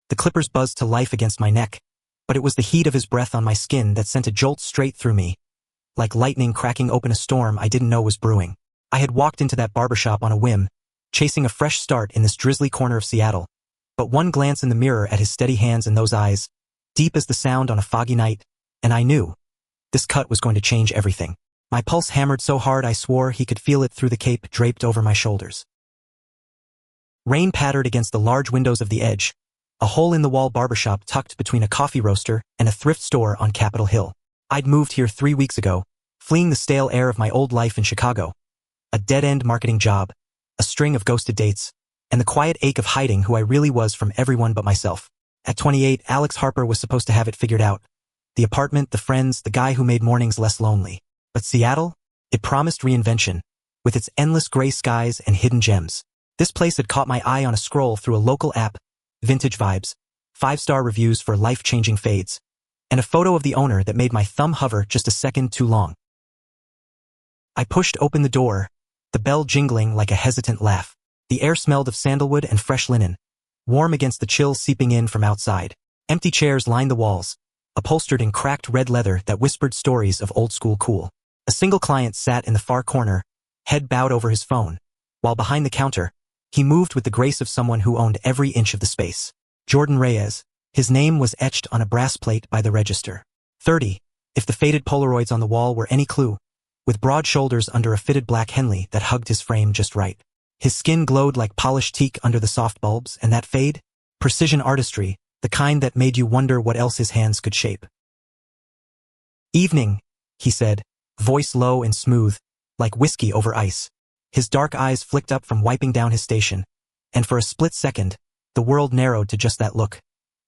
The clippers buzzed to life against my neck, but it was the heat of his breath on my skin that sent a jolt straight through me, like lightning cracking open a storm I didn't know was brewing. I had walked into that barbershop on a whim, chasing a fresh start in this drizzly corner of Seattle, but one glance in the mirror at his steady hands and those eyes, deep as the sound on a foggy night, and I knew this cut was going to change everything. My pulse hammered so hard I swore he could feel it through the cape draped over my shoulders. Rain pattered against the large windows of the Edge, a hole-in-the-wall barbershop tucked between a coffee roaster and a thrift store on Capitol Hill. I'd moved here 3 weeks ago, fleeing the stale air of my old life in Chicago. A dead-end marketing job, a string of ghosted dates, and the quiet ache of hiding who I really was from everyone but myself. At 28, Alex Harper was supposed to have it figured out. The apartment, the friends, the guy who made mornings less lonely. But Seattle? It promised reinvention, with its endless gray skies and hidden gems. This place had caught my eye on a scroll through a local app, vintage vibes, 5-star reviews for life-changing fades, and a photo of the owner that made my thumb hover just a second too long. I pushed open the door, the bell jingling like a hesitant laugh. The air smelled of sandalwood and fresh linen, warm against the chill seeping in from outside. Empty chairs lined the walls, upholstered in cracked red leather that whispered stories of old-school cool. A single client sat in the far corner, head bowed over his phone, while behind the counter, he moved with the grace of someone who owned every inch of the space. Jordan Reyes, his name was etched on a brass plate by the register. 30, if the faded Polaroids on the wall were any clue, with broad shoulders under a fitted black Henley that hugged his frame just right. His skin glowed like polished teak under the soft bulbs, and that fade? Precision artistry, the kind that made you wonder what else his hands could shape. "Evening," he said, voice low and smooth, like whiskey over ice. His dark eyes flicked up from wiping down his station, and for a split second, the world narrowed to just that look.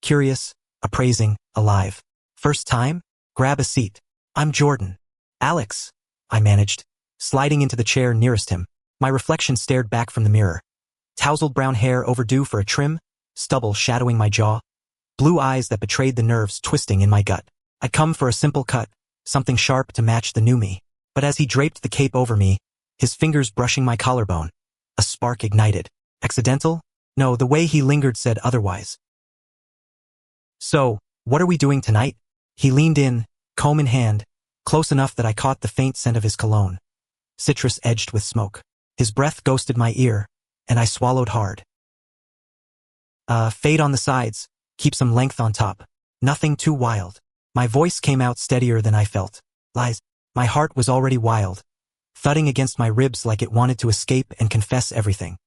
Curious, appraising, alive. "First time? Grab a seat. I'm Jordan." "Alex," I managed, sliding into the chair nearest him. My reflection stared back from the mirror. Tousled brown hair overdue for a trim, stubble shadowing my jaw, blue eyes that betrayed the nerves twisting in my gut. I'd come for a simple cut, something sharp to match the new me. But as he draped the cape over me, his fingers brushing my collarbone, a spark ignited. Accidental? No, the way he lingered said otherwise. "So, what are we doing tonight?" He leaned in, comb in hand, close enough that I caught the faint scent of his cologne, citrus edged with smoke. His breath ghosted my ear, and I swallowed hard. Fade on the sides, keep some length on top. Nothing too wild." My voice came out steadier than I felt. "Lies." My heart was already wild, thudding against my ribs like it wanted to escape and confess everything.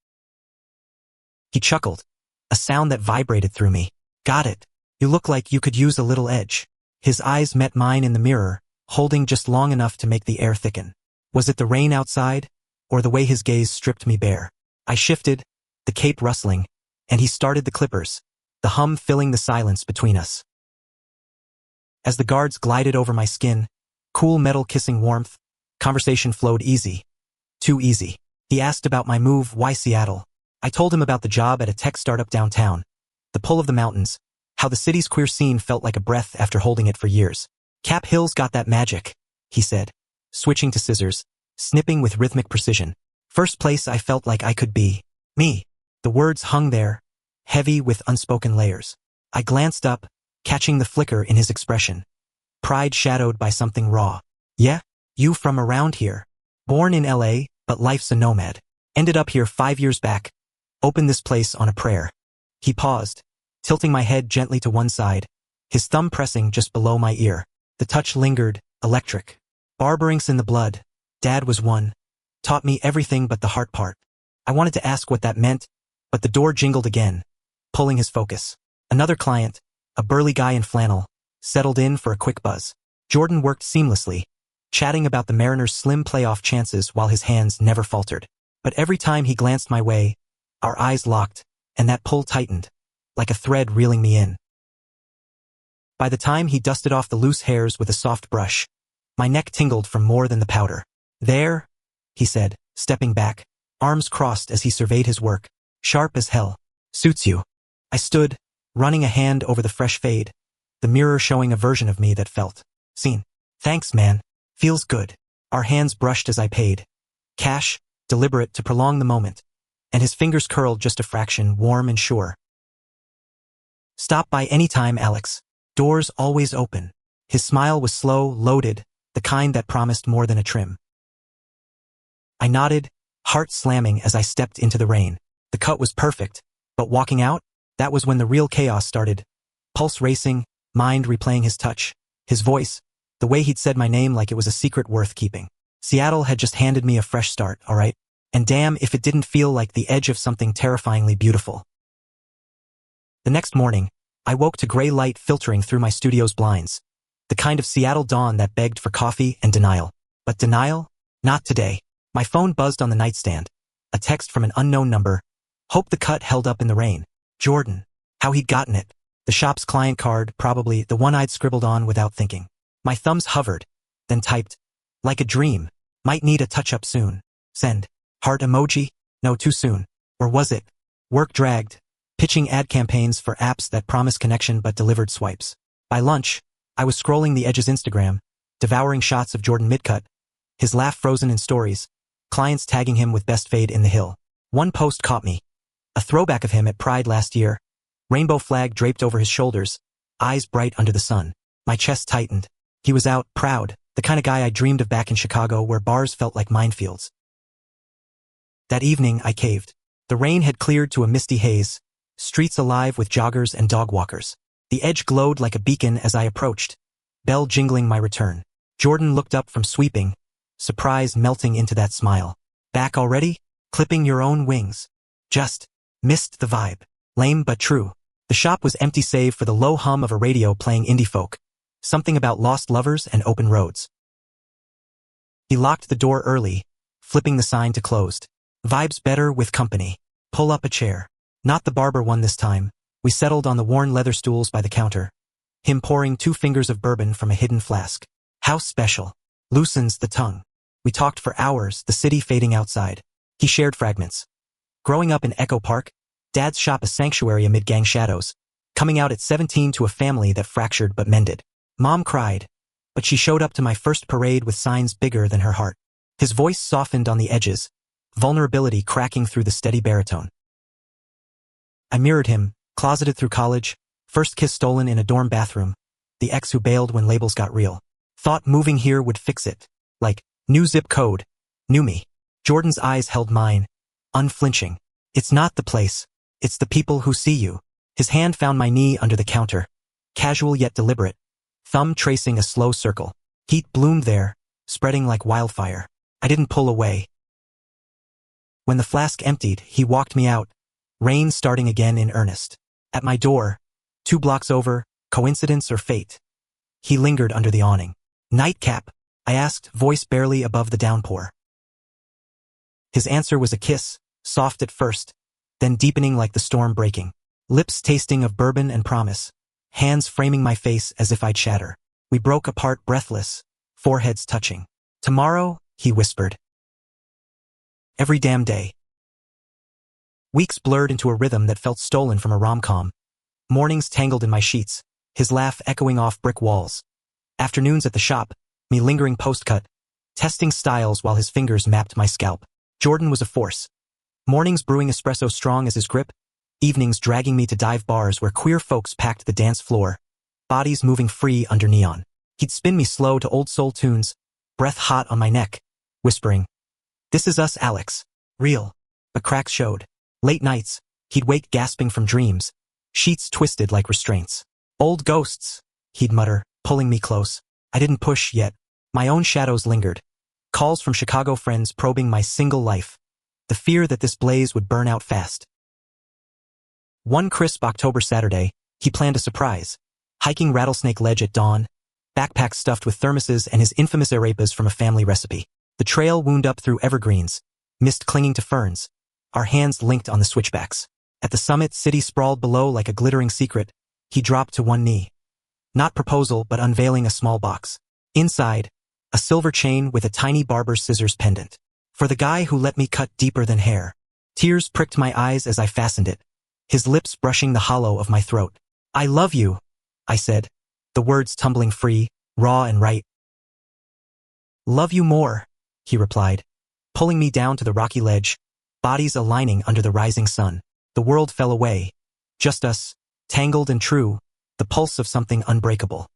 He chuckled, a sound that vibrated through me. "Got it. You look like you could use a little edge." His eyes met mine in the mirror, holding just long enough to make the air thicken. Was it the rain outside, or the way his gaze stripped me bare? I shifted, the cape rustling, and he started the clippers, the hum filling the silence between us. As the guards glided over my skin, cool metal kissing warmth, conversation flowed easy. Too easy. He asked about my move, why Seattle. I told him about the job at a tech startup downtown, the pull of the mountains, how the city's queer scene felt like a breath after holding it for years. "Cap Hill's got that magic," he said, switching to scissors, snipping with rhythmic precision. "First place I felt like I could be me." The words hung there, heavy with unspoken layers. I glanced up, catching the flicker in his expression. Pride shadowed by something raw. "Yeah? You from around here? Born in LA, but life's a nomad. Ended up here 5 years back. Opened this place on a prayer." He paused, tilting my head gently to one side, his thumb pressing just below my ear. The touch lingered, electric. Barbering's in the blood. Dad was one. Taught me everything but the heart part. I wanted to ask what that meant, but the door jingled again, pulling his focus. Another client, a burly guy in flannel, settled in for a quick buzz. Jordan worked seamlessly, chatting about the Mariners' slim playoff chances while his hands never faltered. But every time he glanced my way, our eyes locked, and that pull tightened, like a thread reeling me in. By the time he dusted off the loose hairs with a soft brush, my neck tingled from more than the powder. "There," he said, stepping back, arms crossed as he surveyed his work. "Sharp as hell. Suits you." I stood, running a hand over the fresh fade, the mirror showing a version of me that felt seen. "Thanks, man. Feels good." Our hands brushed as I paid. Cash, deliberate to prolong the moment, and his fingers curled just a fraction, warm and sure. Stop by any time, Alex. Doors always open. His smile was slow, loaded, the kind that promised more than a trim. I nodded, heart slamming as I stepped into the rain. The cut was perfect, but walking out, that was when the real chaos started. Pulse racing, mind replaying his touch, his voice, the way he'd said my name like it was a secret worth keeping. Seattle had just handed me a fresh start, all right? And damn if it didn't feel like the edge of something terrifyingly beautiful. The next morning, I woke to gray light filtering through my studio's blinds. The kind of Seattle dawn that begged for coffee and denial. But denial? Not today. My phone buzzed on the nightstand. A text from an unknown number. Hope the cut held up in the rain. Jordan. How he'd gotten it. The shop's client card, probably the one I'd scribbled on without thinking. My thumbs hovered, then typed. Like a dream. Might need a touch-up soon. Send. Heart emoji? No, too soon. Or was it? Work dragged. Pitching ad campaigns for apps that promise connection but delivered swipes. By lunch, I was scrolling the Edge's Instagram, devouring shots of Jordan midcut, his laugh frozen in stories, clients tagging him with best fade in the hill. One post caught me. A throwback of him at Pride last year, rainbow flag draped over his shoulders, eyes bright under the sun. My chest tightened. He was out, proud, the kind of guy I dreamed of back in Chicago where bars felt like minefields. That evening, I caved. The rain had cleared to a misty haze, streets alive with joggers and dog walkers. The Edge glowed like a beacon as I approached, bell jingling my return. Jordan looked up from sweeping, surprise melting into that smile. Back already? Clipping your own wings. Just missed the vibe. Lame but true. The shop was empty save for the low hum of a radio playing indie folk. Something about lost lovers and open roads. He locked the door early, flipping the sign to closed. Vibes better with company. Pull up a chair. Not the barber one this time. We settled on the worn leather stools by the counter. Him pouring 2 fingers of bourbon from a hidden flask. House special. Loosens the tongue. We talked for hours, the city fading outside. He shared fragments. Growing up in Echo Park, Dad's shop a sanctuary amid gang shadows. Coming out at 17 to a family that fractured but mended. Mom cried, but she showed up to my first parade with signs bigger than her heart. His voice softened on the edges, vulnerability cracking through the steady baritone. I mirrored him, closeted through college, first kiss stolen in a dorm bathroom, the ex who bailed when labels got real. Thought moving here would fix it. Like, new zip code. Knew me. Jordan's eyes held mine, unflinching. It's not the place. It's the people who see you. His hand found my knee under the counter. Casual yet deliberate. Thumb tracing a slow circle. Heat bloomed there, spreading like wildfire. I didn't pull away. When the flask emptied, he walked me out, rain starting again in earnest. At my door, 2 blocks over, coincidence or fate? He lingered under the awning. Nightcap? I asked, voice barely above the downpour. His answer was a kiss, soft at first, then deepening like the storm breaking. Lips tasting of bourbon and promise, hands framing my face as if I'd shatter. We broke apart breathless, foreheads touching. Tomorrow, he whispered. Every damn day. Weeks blurred into a rhythm that felt stolen from a rom-com. Mornings tangled in my sheets, his laugh echoing off brick walls. Afternoons at the shop, me lingering post-cut, testing styles while his fingers mapped my scalp. Jordan was a force. Mornings brewing espresso strong as his grip, evenings dragging me to dive bars where queer folks packed the dance floor, bodies moving free under neon. He'd spin me slow to old soul tunes, breath hot on my neck, whispering, "This is us, Alex. Real." But cracks showed. Late nights, he'd wake gasping from dreams, sheets twisted like restraints. "Old ghosts," he'd mutter, pulling me close. I didn't push yet. My own shadows lingered. Calls from Chicago friends probing my single life. The fear that this blaze would burn out fast. One crisp October Saturday, he planned a surprise. Hiking Rattlesnake Ledge at dawn, backpack stuffed with thermoses and his infamous arepas from a family recipe. The trail wound up through evergreens, mist clinging to ferns, our hands linked on the switchbacks. At the summit, city sprawled below like a glittering secret. He dropped to one knee. Not proposal, but unveiling a small box. Inside, a silver chain with a tiny barber's scissors pendant. For the guy who let me cut deeper than hair. Tears pricked my eyes as I fastened it, his lips brushing the hollow of my throat. "I love you," I said, the words tumbling free, raw and right. "Love you more," he replied, pulling me down to the rocky ledge, bodies aligning under the rising sun. The world fell away. Just us, tangled and true, the pulse of something unbreakable.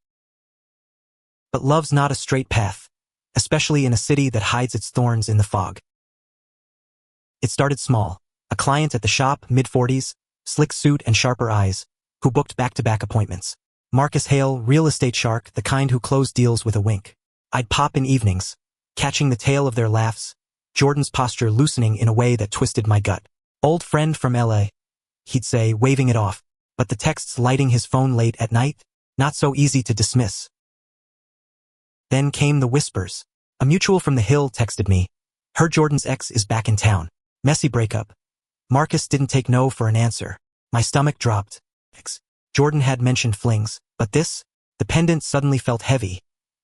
But love's not a straight path, especially in a city that hides its thorns in the fog. It started small, a client at the shop, mid-40s, slick suit and sharper eyes, who booked back-to-back appointments. Marcus Hale, real estate shark, the kind who closed deals with a wink. I'd pop in evenings, catching the tail of their laughs, Jordan's posture loosening in a way that twisted my gut. Old friend from LA, he'd say, waving it off, but the texts lighting his phone late at night, not so easy to dismiss. Then came the whispers. A mutual from the Hill texted me, heard Jordan's ex is back in town. Messy breakup. Marcus didn't take no for an answer. My stomach dropped. Jordan had mentioned flings, but this, the pendant suddenly felt heavy,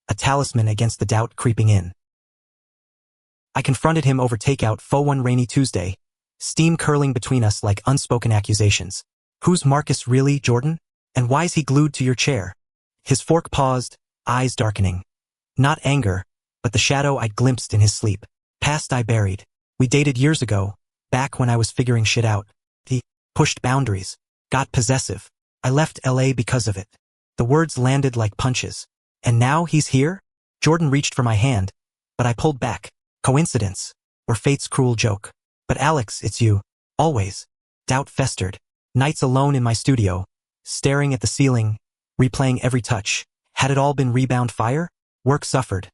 a talisman against the doubt creeping in. I confronted him over takeout one rainy Tuesday, steam curling between us like unspoken accusations. Who's Marcus really, Jordan? And why's he glued to your chair? His fork paused, eyes darkening. Not anger, but the shadow I'd glimpsed in his sleep. Past I buried. We dated years ago, back when I was figuring shit out. He pushed boundaries, got possessive. I left LA because of it. The words landed like punches. And now he's here? Jordan reached for my hand, but I pulled back. Coincidence, or fate's cruel joke. But Alex, it's you. Always. Doubt festered. Nights alone in my studio, staring at the ceiling, replaying every touch. Had it all been rebound fire? Work suffered.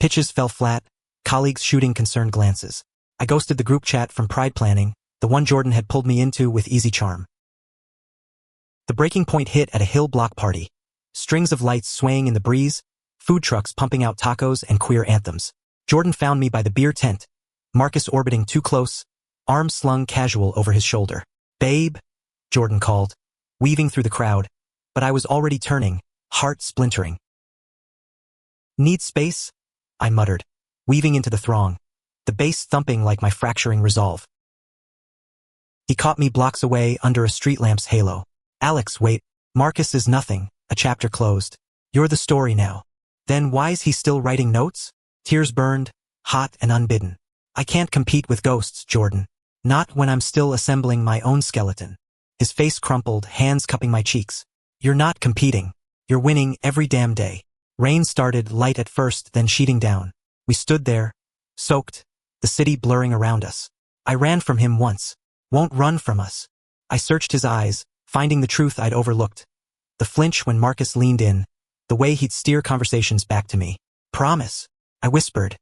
Pitches fell flat, colleagues shooting concerned glances. I ghosted the group chat from Pride Planning, the one Jordan had pulled me into with easy charm. The breaking point hit at a Hill block party. Strings of lights swaying in the breeze, food trucks pumping out tacos and queer anthems. Jordan found me by the beer tent, Marcus orbiting too close, arms slung casual over his shoulder. Babe, Jordan called, weaving through the crowd, but I was already turning, heart splintering. Need space? I muttered, weaving into the throng, the bass thumping like my fracturing resolve. He caught me blocks away under a street lamp's halo. Alex, wait, Marcus is nothing, a chapter closed. You're the story now. Then why's he still writing notes? Tears burned, hot and unbidden. I can't compete with ghosts, Jordan. Not when I'm still assembling my own skeleton. His face crumpled, hands cupping my cheeks. You're not competing. You're winning every damn day. Rain started, light at first, then sheeting down. We stood there, soaked, the city blurring around us. I ran from him once. Won't run from us. I searched his eyes, finding the truth I'd overlooked. The flinch when Marcus leaned in, the way he'd steer conversations back to me. Promise, I whispered.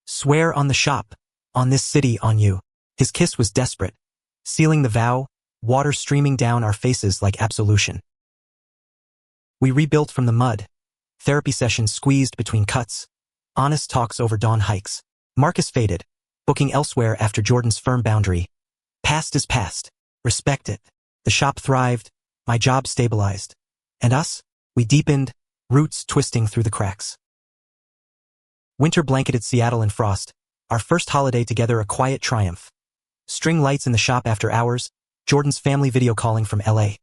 Swear on the shop, on this city, on you. His kiss was desperate, sealing the vow, water streaming down our faces like absolution. We rebuilt from the mud, therapy sessions squeezed between cuts, honest talks over dawn hikes. Marcus faded, booking elsewhere after Jordan's firm boundary. Past is past. Respect it. The shop thrived, my job stabilized. And us? We deepened, roots twisting through the cracks. Winter blanketed Seattle in frost, our first holiday together a quiet triumph. String lights in the shop after hours, Jordan's family video calling from LA.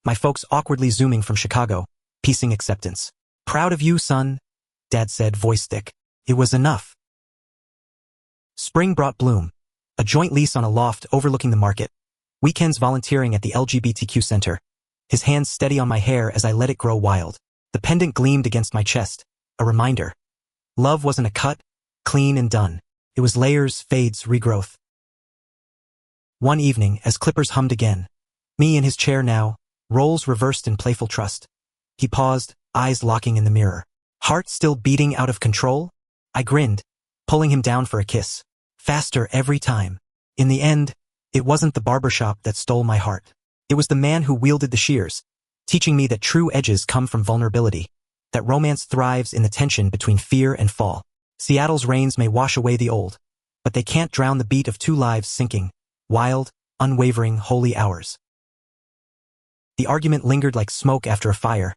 My folks awkwardly zooming from Chicago, piecing acceptance. Proud of you, son, Dad said, voice thick. It was enough. Spring brought bloom, a joint lease on a loft overlooking the market. Weekends volunteering at the LGBTQ center, his hands steady on my hair as I let it grow wild. The pendant gleamed against my chest, a reminder. Love wasn't a cut, clean and done. It was layers, fades, regrowth. One evening, as clippers hummed again, me in his chair now, roles reversed in playful trust. He paused, eyes locking in the mirror. Heart still beating out of control? I grinned, pulling him down for a kiss. Faster every time. In the end, it wasn't the barbershop that stole my heart. It was the man who wielded the shears, teaching me that true edges come from vulnerability, that romance thrives in the tension between fear and fall. Seattle's rains may wash away the old, but they can't drown the beat of two lives sinking, wild, unwavering, holy hours. The argument lingered like smoke after a fire,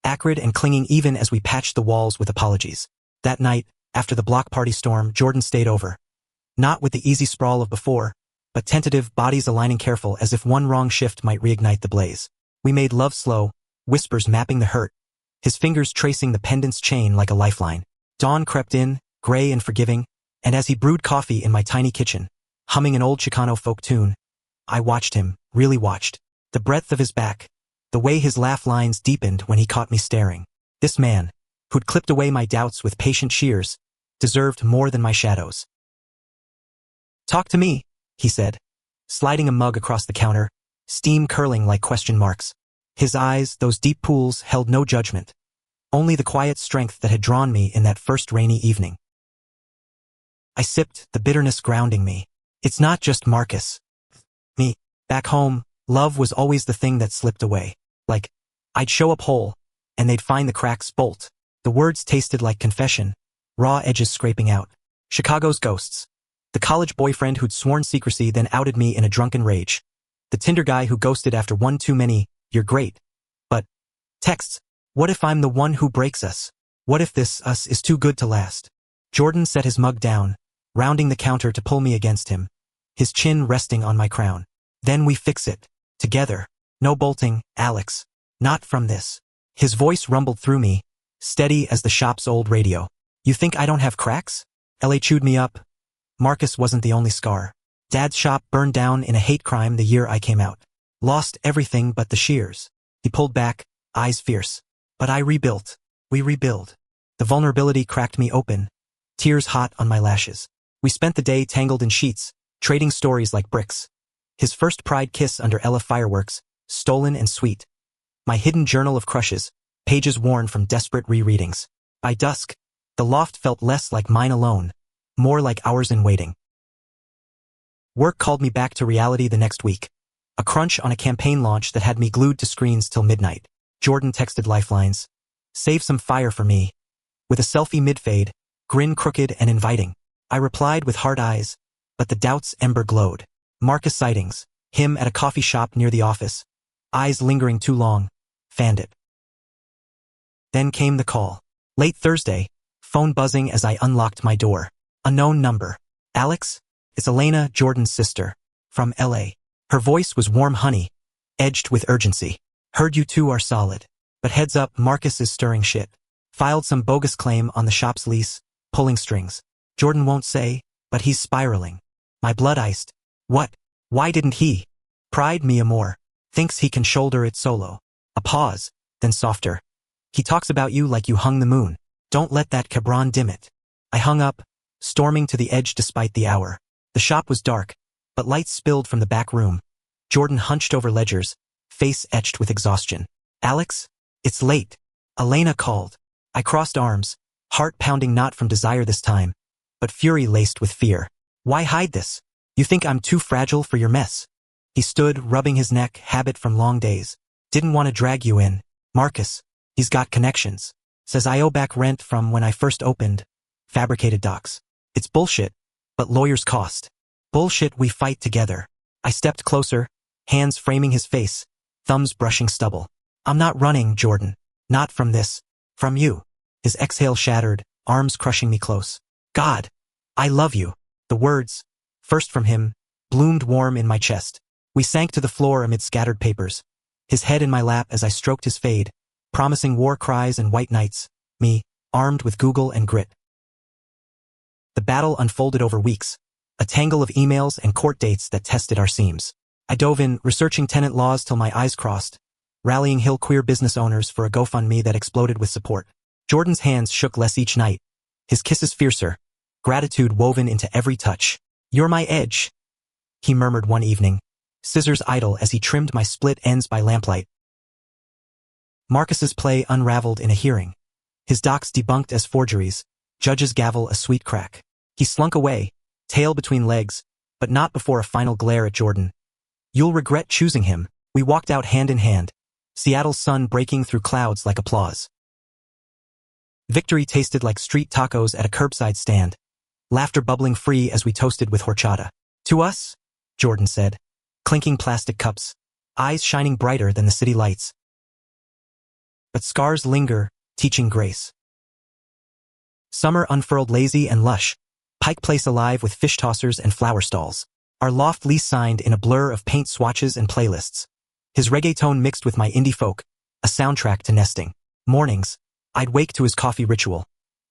acrid and clinging even as we patched the walls with apologies. That night, after the block party storm, Jordan stayed over. Not with the easy sprawl of before, but tentative, bodies aligning careful as if one wrong shift might reignite the blaze. We made love slow, whispers mapping the hurt, his fingers tracing the pendant's chain like a lifeline. Dawn crept in, gray and forgiving, and as he brewed coffee in my tiny kitchen, humming an old Chicano folk tune, I watched him, really watched. The breadth of his back, the way his laugh lines deepened when he caught me staring. This man, who'd clipped away my doubts with patient shears, deserved more than my shadows. "Talk to me," he said, sliding a mug across the counter, steam curling like question marks. His eyes, those deep pools, held no judgment, only the quiet strength that had drawn me in that first rainy evening. I sipped, the bitterness grounding me. It's not just Marcus. Me. Back home, love was always the thing that slipped away. Like, I'd show up whole, and they'd find the cracks bolt. The words tasted like confession, raw edges scraping out. Chicago's ghosts. The college boyfriend who'd sworn secrecy then outed me in a drunken rage. The Tinder guy who ghosted after one too many, "You're great." But texts. What if I'm the one who breaks us? What if this us is too good to last? Jordan set his mug down, rounding the counter to pull me against him, his chin resting on my crown. "Then we fix it. Together. No bolting, Alex. Not from this." His voice rumbled through me, steady as the shop's old radio. "You think I don't have cracks?" LA chewed me up. Marcus wasn't the only scar. Dad's shop burned down in a hate crime the year I came out. Lost everything but the shears. He pulled back, eyes fierce. "But I rebuilt. We rebuild." The vulnerability cracked me open, tears hot on my lashes. We spent the day tangled in sheets, trading stories like bricks. His first pride kiss under Ella fireworks, stolen and sweet. My hidden journal of crushes, pages worn from desperate rereadings. By dusk, the loft felt less like mine alone, more like hours in waiting. Work called me back to reality the next week. A crunch on a campaign launch that had me glued to screens till midnight. Jordan texted lifelines. "Save some fire for me." With a selfie mid-fade, grin crooked and inviting. I replied with hard eyes, but the doubt's ember glowed. Marcus sightings, him at a coffee shop near the office. Eyes lingering too long, fanned it. Then came the call. Late Thursday, phone buzzing as I unlocked my door. Unknown number. "Alex? It's Elena, Jordan's sister. From LA. Her voice was warm honey, edged with urgency. "Heard you two are solid. But heads up, Marcus is stirring shit. Filed some bogus claim on the shop's lease, pulling strings. Jordan won't say, but he's spiraling." My blood iced. "What? Why didn't he?" "Pride me more. Thinks he can shoulder it solo." A pause, then softer. "He talks about you like you hung the moon. Don't let that cabron dim it." I hung up, storming to the edge despite the hour. The shop was dark, but lights spilled from the back room. Jordan hunched over ledgers, face etched with exhaustion. "Alex? It's late." Elena called. I crossed arms, heart pounding not from desire this time, but fury laced with fear. "Why hide this? You think I'm too fragile for your mess?" He stood, rubbing his neck, habit from long days. "Didn't want to drag you in. Marcus, he's got connections. Says I owe back rent from when I first opened. Fabricated docs. It's bullshit, but lawyers cost. Bullshit we fight together." I stepped closer, hands framing his face, thumbs brushing stubble. "I'm not running, Jordan. Not from this. From you." His exhale shattered, arms crushing me close. "God, I love you." The words, first from him, bloomed warm in my chest. We sank to the floor amid scattered papers. His head in my lap as I stroked his fade, promising war cries and white nights. Me, armed with Google and grit. The battle unfolded over weeks, a tangle of emails and court dates that tested our seams. I dove in, researching tenant laws till my eyes crossed, rallying Hill queer business owners for a GoFundMe that exploded with support. Jordan's hands shook less each night, his kisses fiercer, gratitude woven into every touch. "You're my edge," he murmured one evening, scissors idle as he trimmed my split ends by lamplight. Marcus's play unraveled in a hearing. His docs debunked as forgeries, judge's gavel a sweet crack. He slunk away, tail between legs, but not before a final glare at Jordan. "You'll regret choosing him." We walked out hand in hand, Seattle's sun breaking through clouds like applause. Victory tasted like street tacos at a curbside stand, laughter bubbling free as we toasted with horchata. "To us," Jordan said, clinking plastic cups, eyes shining brighter than the city lights. But scars linger, teaching grace. Summer unfurled lazy and lush, Pike Place alive with fish tossers and flower stalls. Our loft lease signed in a blur of paint swatches and playlists. His reggaeton mixed with my indie folk, a soundtrack to nesting. Mornings, I'd wake to his coffee ritual,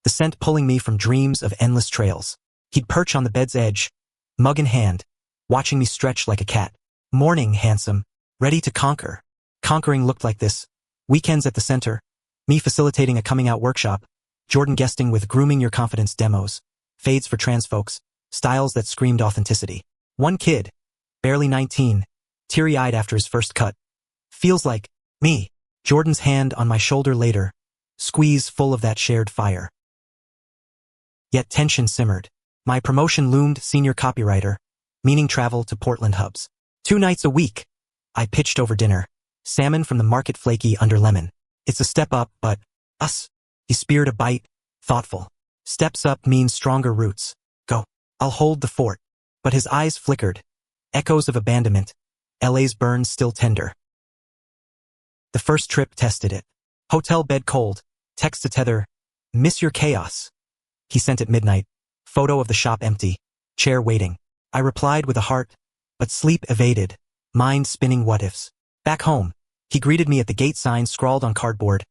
the scent pulling me from dreams of endless trails. He'd perch on the bed's edge, mug in hand, watching me stretch like a cat. "Morning, handsome." ready to conquer. Conquering looked like this. Weekends at the center, me facilitating a coming out workshop, Jordan guesting with grooming your confidence demos, fades for trans folks, styles that screamed authenticity. One kid, barely 19, teary-eyed after his first cut. Feels like me. Jordan's hand on my shoulder later, squeeze full of that shared fire. Yet tension simmered. My promotion loomed senior copywriter, meaning travel to Portland hubs. 2 nights a week. I pitched over dinner. Salmon from the market flaky under lemon. It's a step up, but us. He speared a bite, thoughtful. Steps up means stronger roots. Go. I'll hold the fort. But his eyes flickered. Echoes of abandonment. LA's burn still tender. The first trip tested it. Hotel bed cold. Text to tether. Miss your chaos. He sent at midnight. Photo of the shop empty. Chair waiting. I replied with a heart, but sleep evaded. Mind spinning what-ifs. Back home, he greeted me at the gate sign scrawled on cardboard.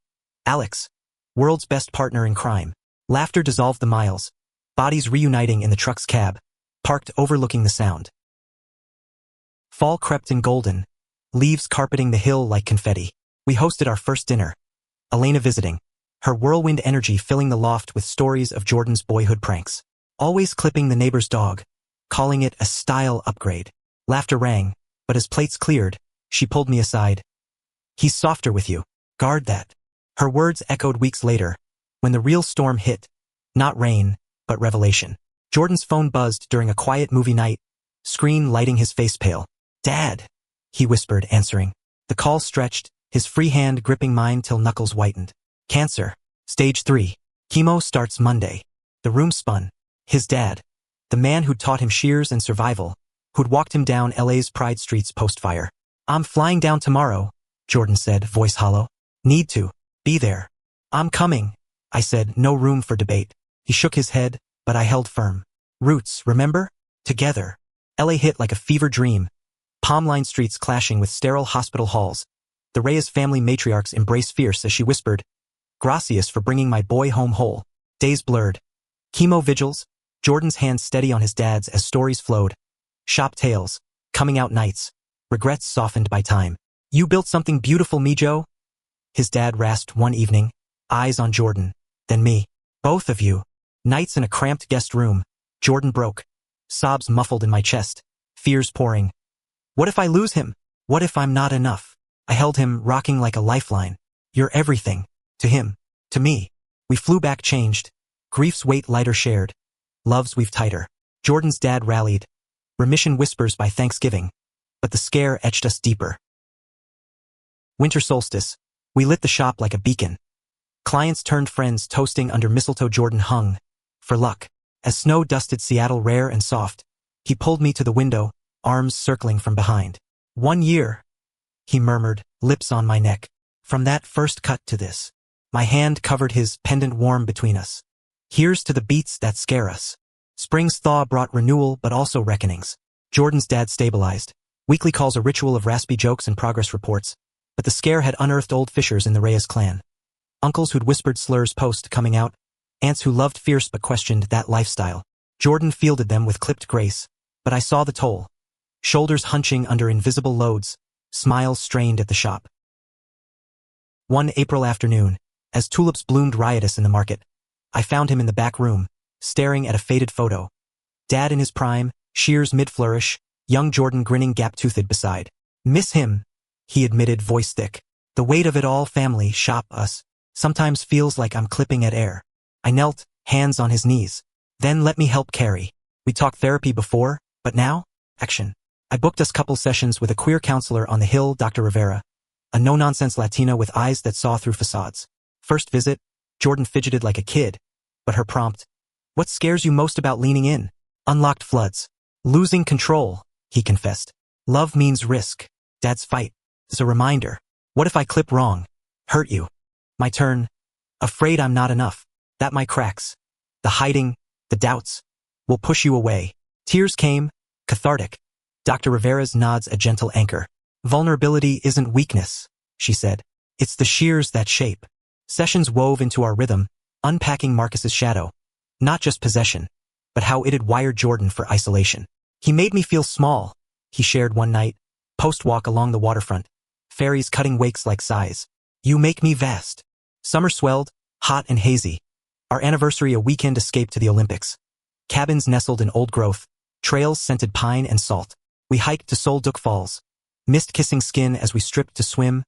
Alex. World's best partner in crime. Laughter dissolved the miles. Bodies reuniting in the truck's cab. Parked overlooking the sound. Fall crept in golden. Leaves carpeting the hill like confetti. We hosted our first dinner. Elena visiting. Her whirlwind energy filling the loft with stories of Jordan's boyhood pranks. Always clipping the neighbor's dog. Calling it a style upgrade. Laughter rang, but as plates cleared, she pulled me aside. He's softer with you. Guard that. Her words echoed weeks later, when the real storm hit. Not rain, but revelation. Jordan's phone buzzed during a quiet movie night, screen lighting his face pale. Dad, he whispered, answering. The call stretched, his free hand gripping mine till knuckles whitened. Cancer. Stage 3. Chemo starts Monday. The room spun. His dad. The man who'd taught him shears and survival, who'd walked him down LA's Pride Streets post-fire. I'm flying down tomorrow, Jordan said, voice hollow. Need to. Be there. I'm coming, I said, no room for debate. He shook his head, but I held firm. Roots, remember? Together. LA hit like a fever dream. Palm-lined streets clashing with sterile hospital halls. The Reyes family matriarchs embraced fierce as she whispered, Gracias for bringing my boy home whole. Days blurred. Chemo vigils, Jordan's hands steady on his dad's as stories flowed. Shop tales, coming out nights, regrets softened by time. You built something beautiful, me, Joe? His dad rasped one evening, eyes on Jordan, then me. Both of you. Nights in a cramped guest room. Jordan broke. Sobs muffled in my chest. Fears pouring. What if I lose him? What if I'm not enough? I held him, rocking like a lifeline. You're everything. To him. To me. We flew back changed. Grief's weight lighter shared. Love's weave tighter. Jordan's dad rallied. Remission whispers by Thanksgiving. But the scare etched us deeper. Winter solstice. We lit the shop like a beacon. Clients turned friends toasting under mistletoe. Jordan hung. For luck. As snow dusted Seattle rare and soft, he pulled me to the window, arms circling from behind. 1 year. He murmured, lips on my neck. From that first cut to this. My hand covered his, pendant warm between us. Here's to the beats that scare us. Spring's thaw brought renewal but also reckonings. Jordan's dad stabilized. Weekly calls a ritual of raspy jokes and progress reports, but the scare had unearthed old fissures in the Reyes clan. Uncles who'd whispered slurs post coming out, aunts who loved fierce but questioned that lifestyle. Jordan fielded them with clipped grace, but I saw the toll. Shoulders hunching under invisible loads, smiles strained at the shop. One April afternoon, as tulips bloomed riotous in the market, I found him in the back room, staring at a faded photo. Dad in his prime, shears mid-flourish, young Jordan grinning gap-toothed beside. Miss him, he admitted, voice thick. The weight of it all, family, shop, us, sometimes feels like I'm clipping at air. I knelt, hands on his knees. Then let me help carry. We talked therapy before, but now, action. I booked us couple sessions with a queer counselor on the Hill, Dr. Rivera, a no-nonsense Latina with eyes that saw through facades. First visit, Jordan fidgeted like a kid, but her prompt, what scares you most about leaning in? Unlocked floods. Losing control, he confessed. Love means risk. Dad's fight is a reminder. What if I clip wrong? Hurt you? My turn. Afraid I'm not enough. That my cracks. The hiding, the doubts, will push you away. Tears came, cathartic. Dr. Rivera's nods a gentle anchor. Vulnerability isn't weakness, she said. It's the shears that shape. Sessions wove into our rhythm, unpacking Marcus's shadow. Not just possession, but how it had wired Jordan for isolation. He made me feel small, he shared one night, Post-walk along the waterfront. Ferries cutting wakes like sighs. You make me vast. Summer swelled, hot and hazy. Our anniversary a weekend escape to the Olympics. Cabins nestled in old growth. Trails scented pine and salt. We hiked to Sol Duc Falls. Mist kissing skin as we stripped to swim.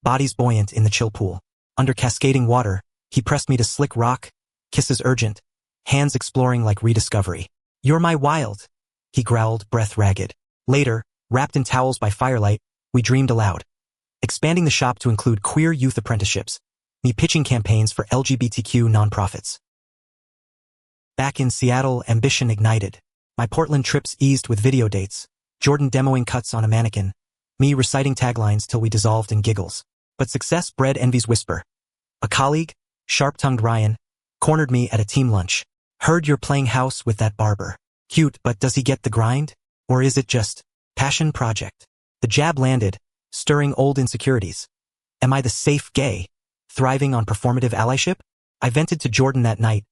Bodies buoyant in the chill pool. Under cascading water, he pressed me to slick rock. Kisses urgent. Hands exploring like rediscovery. You're my wild. He growled, breath ragged. Later, wrapped in towels by firelight, we dreamed aloud. Expanding the shop to include queer youth apprenticeships. Me pitching campaigns for LGBTQ nonprofits. Back in Seattle, ambition ignited. My Portland trips eased with video dates. Jordan demoing cuts on a mannequin. Me reciting taglines till we dissolved in giggles. But success bred envy's whisper. A colleague, sharp-tongued Ryan, cornered me at a team lunch. Heard you're playing house with that barber. Cute, but does he get the grind? Or is it just passion project? The jab landed, stirring old insecurities. Am I the safe gay, thriving on performative allyship? I vented to Jordan that night,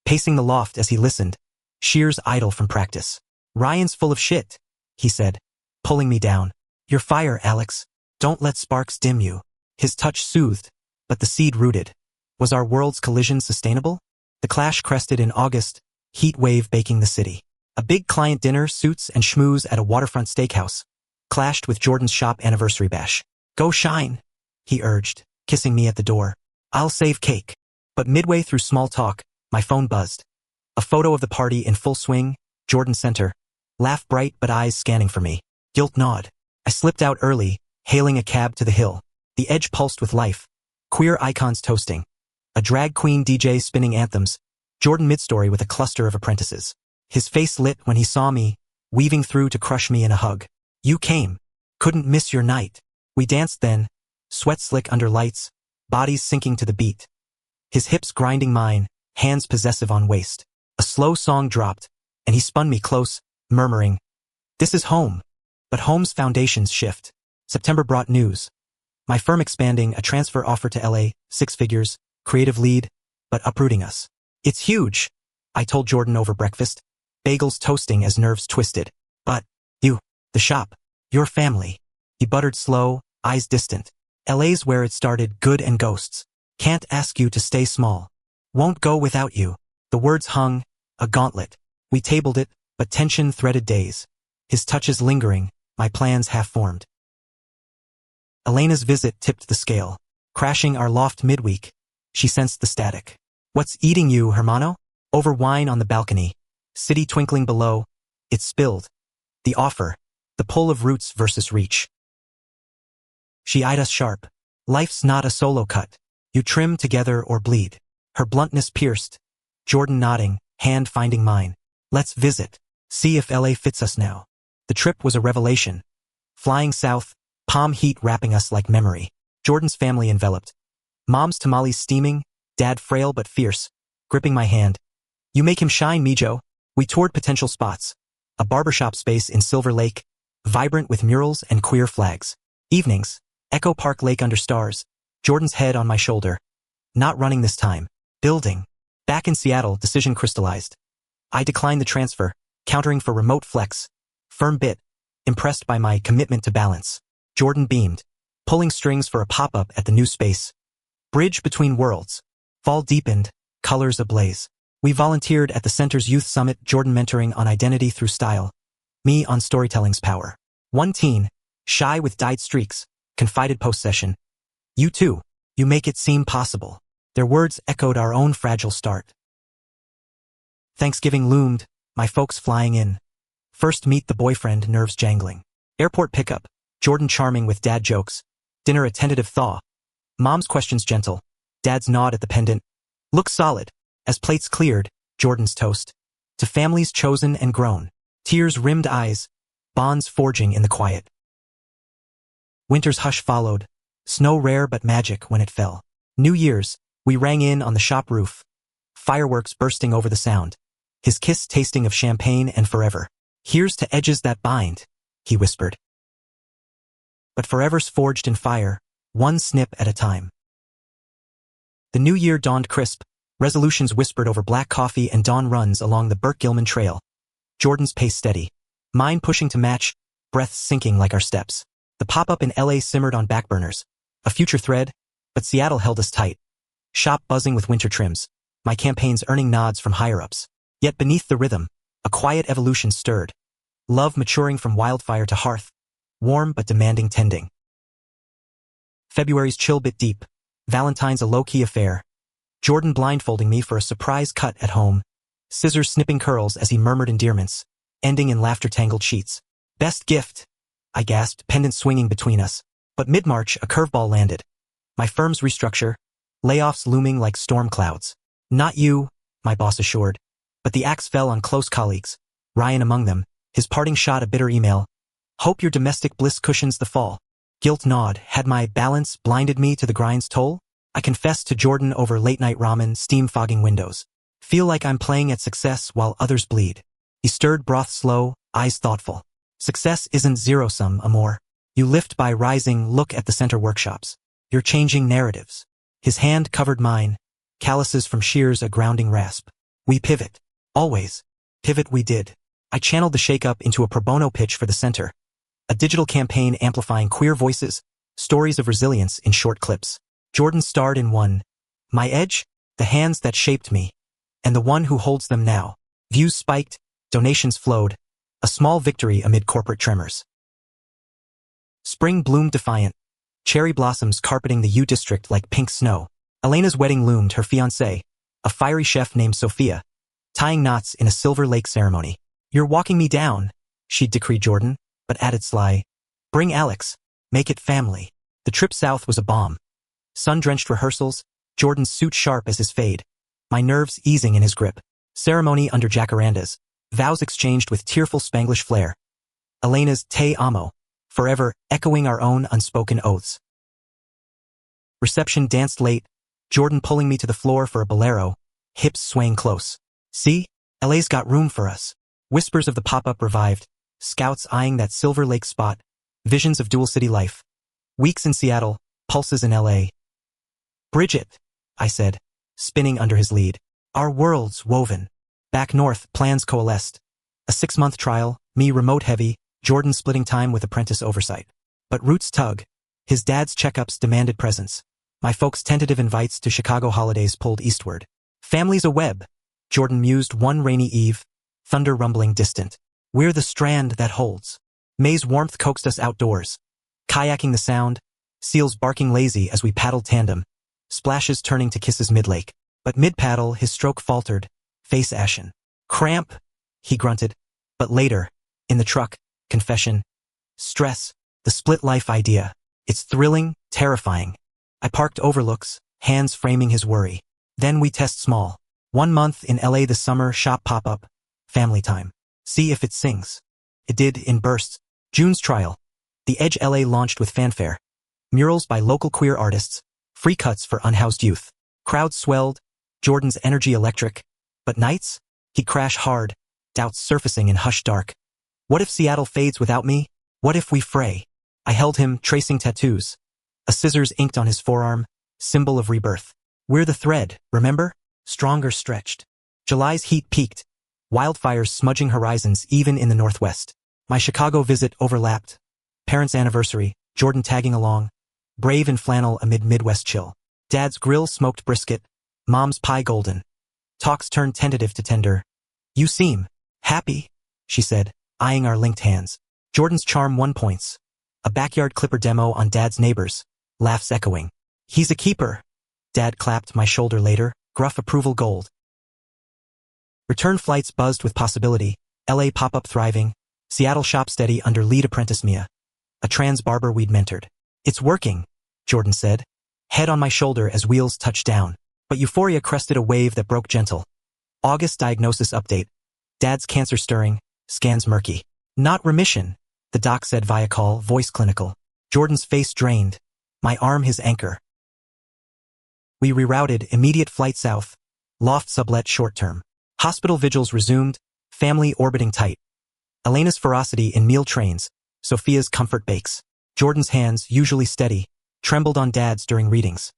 pacing the loft as he listened, shears idle from practice. Ryan's full of shit, he said, pulling me down. You're fire, Alex. Don't let sparks dim you. His touch soothed, but the seed rooted. Was our world's collision sustainable? The clash crested in August, heat wave baking the city. A big client dinner, suits and schmooze at a waterfront steakhouse, clashed with Jordan's shop anniversary bash. Go shine, he urged, kissing me at the door. I'll save cake. But midway through small talk, my phone buzzed. A photo of the party in full swing, Jordan center. Laugh bright but eyes scanning for me. Guilt nod. I slipped out early, hailing a cab to the hill. The edge pulsed with life. Queer icons toasting. A drag queen DJ spinning anthems. Jordan mid-story with a cluster of apprentices. His face lit when he saw me, weaving through to crush me in a hug. You came. Couldn't miss your night. We danced then, sweat slick under lights, bodies sinking to the beat. His hips grinding mine, hands possessive on waist. A slow song dropped, and he spun me close, murmuring, "This is home." But home's foundations shift. September brought news. My firm expanding, a transfer offer to LA, 6 figures, creative lead, but uprooting us. It's huge, I told Jordan over breakfast, bagels toasting as nerves twisted. But, you, the shop, your family. He buttered slow, eyes distant. LA's where it started, good and ghosts. Can't ask you to stay small. Won't go without you. The words hung, a gauntlet. We tabled it, but tension threaded days. His touches lingering, my plans half-formed. Elena's visit tipped the scale. Crashing our loft midweek, she sensed the static. What's eating you, hermano? Over wine on the balcony. City twinkling below. It spilled. The offer. The pull of roots versus reach. She eyed us sharp. Life's not a solo cut. You trim together or bleed. Her bluntness pierced. Jordan nodding, hand finding mine. Let's visit. See if LA fits us now. The trip was a revelation. Flying south, palm heat wrapping us like memory. Jordan's family enveloped. Mom's tamales steaming, dad frail but fierce, gripping my hand. You make him shine, Mijo. We toured potential spots. A barbershop space in Silver Lake, vibrant with murals and queer flags. Evenings, Echo Park Lake under stars, Jordan's head on my shoulder. Not running this time. Building. Back in Seattle, decision crystallized. I declined the transfer, countering for remote flex. Firm bit, impressed by my commitment to balance. Jordan beamed, pulling strings for a pop-up at the new space. Bridge between worlds. Fall deepened, colors ablaze. We volunteered at the center's youth summit, Jordan mentoring on identity through style. Me on storytelling's power. One teen, shy with dyed streaks, confided post-session. You too, you make it seem possible. Their words echoed our own fragile start. Thanksgiving loomed, my folks flying in. First meet the boyfriend, nerves jangling. Airport pickup, Jordan charming with dad jokes. Dinner a tentative thaw. Mom's questions gentle. Dad's nod at the pendant. Looks solid. As plates cleared, Jordan's toast. To families chosen and grown. Tears-rimmed eyes. Bonds forging in the quiet. Winter's hush followed. Snow rare but magic when it fell. New Year's, we rang in on the shop roof. Fireworks bursting over the sound. His kiss tasting of champagne and forever. Here's to edges that bind, he whispered. But forever's forged in fire, one snip at a time. The new year dawned crisp, resolutions whispered over black coffee and dawn runs along the Burke-Gilman Trail. Jordan's pace steady, mine pushing to match, breath sinking like our steps. The pop-up in LA simmered on backburners. A future thread, but Seattle held us tight. Shop buzzing with winter trims. My campaigns earning nods from higher-ups. Yet beneath the rhythm, a quiet evolution stirred. Love maturing from wildfire to hearth. Warm but demanding tending. February's chill bit deep. Valentine's a low-key affair. Jordan blindfolding me for a surprise cut at home. Scissors snipping curls as he murmured endearments, ending in laughter-tangled sheets. Best gift, I gasped, pendant swinging between us. But mid-March, a curveball landed. My firm's restructure, layoffs looming like storm clouds. Not you, my boss assured. But the axe fell on close colleagues, Ryan among them, his parting shot a bitter email. Hope your domestic bliss cushions the fall. Guilt gnawed. Had my balance blinded me to the grind's toll? I confessed to Jordan over late-night ramen, steam-fogging windows. Feel like I'm playing at success while others bleed. He stirred broth slow, eyes thoughtful. Success isn't zero-sum, amor. You lift by rising, look at the center workshops. You're changing narratives. His hand covered mine, calluses from shears a grounding rasp. We pivot. Always. Pivot we did. I channeled the shake-up into a pro bono pitch for the center. A digital campaign amplifying queer voices, stories of resilience in short clips. Jordan starred in one. My edge? The hands that shaped me. And the one who holds them now. Views spiked, donations flowed. A small victory amid corporate tremors. Spring bloomed defiant. Cherry blossoms carpeting the U District like pink snow. Elena's wedding loomed, her fiancé, a fiery chef named Sophia, tying knots in a Silver Lake ceremony. You're walking me down, she'd decreed Jordan, but added sly. Bring Alex. Make it family. The trip south was a bomb. Sun-drenched rehearsals, Jordan's suit sharp as his fade. My nerves easing in his grip. Ceremony under jacarandas. Vows exchanged with tearful Spanglish flair. Elena's te amo, forever echoing our own unspoken oaths. Reception danced late, Jordan pulling me to the floor for a bolero, hips swaying close. See? LA's got room for us. Whispers of the pop-up revived, scouts eyeing that Silver Lake spot, visions of dual city life. Weeks in Seattle, pulses in LA. Bridget, I said, spinning under his lead. Our worlds woven. Back north, plans coalesced. A 6-month trial, me remote-heavy, Jordan splitting time with apprentice oversight. But roots tug. His dad's checkups demanded presence. My folks' tentative invites to Chicago holidays pulled eastward. Family's a web, Jordan mused one rainy eve, thunder rumbling distant. We're the strand that holds. May's warmth coaxed us outdoors. Kayaking the sound, seals barking lazy as we paddled tandem, splashes turning to kisses mid-lake. But mid-paddle, his stroke faltered, face ashen. Cramp, he grunted. But later, in the truck, confession. Stress, the split life idea. It's thrilling, terrifying. I parked overlooks, hands framing his worry. Then we test small. 1 month in LA this summer, shop pop-up, family time. See if it sings. It did in bursts. June's trial. The Edge LA launched with fanfare. Murals by local queer artists, free cuts for unhoused youth. Crowds swelled, Jordan's energy electric. But nights? He'd crash hard, doubts surfacing in hushed dark. What if Seattle fades without me? What if we fray? I held him, tracing tattoos. A scissors inked on his forearm, symbol of rebirth. We're the thread, remember? Stronger stretched. July's heat peaked. Wildfires smudging horizons even in the northwest. My Chicago visit overlapped. Parents' anniversary, Jordan tagging along. Brave in flannel amid Midwest chill. Dad's grill smoked brisket. Mom's pie golden. Talks turned tentative to tender. You seem happy, she said, eyeing our linked hands. Jordan's charm 1 points. A backyard clipper demo on Dad's neighbors. Laughs echoing. He's a keeper. Dad clapped my shoulder later, gruff approval gold. Return flights buzzed with possibility. LA pop-up thriving. Seattle shop steady under lead apprentice Mia. A trans barber we'd mentored. It's working, Jordan said. Head on my shoulder as wheels touched down. But euphoria crested a wave that broke gentle. August diagnosis update. Dad's cancer stirring, scans murky. Not remission, the doc said via call, voice clinical. Jordan's face drained. My arm his anchor. We rerouted, immediate flight south. Loft sublet short-term. Hospital vigils resumed, family orbiting tight. Elena's ferocity in meal trains, Sophia's comfort bakes. Jordan's hands, usually steady, trembled on Dad's during readings.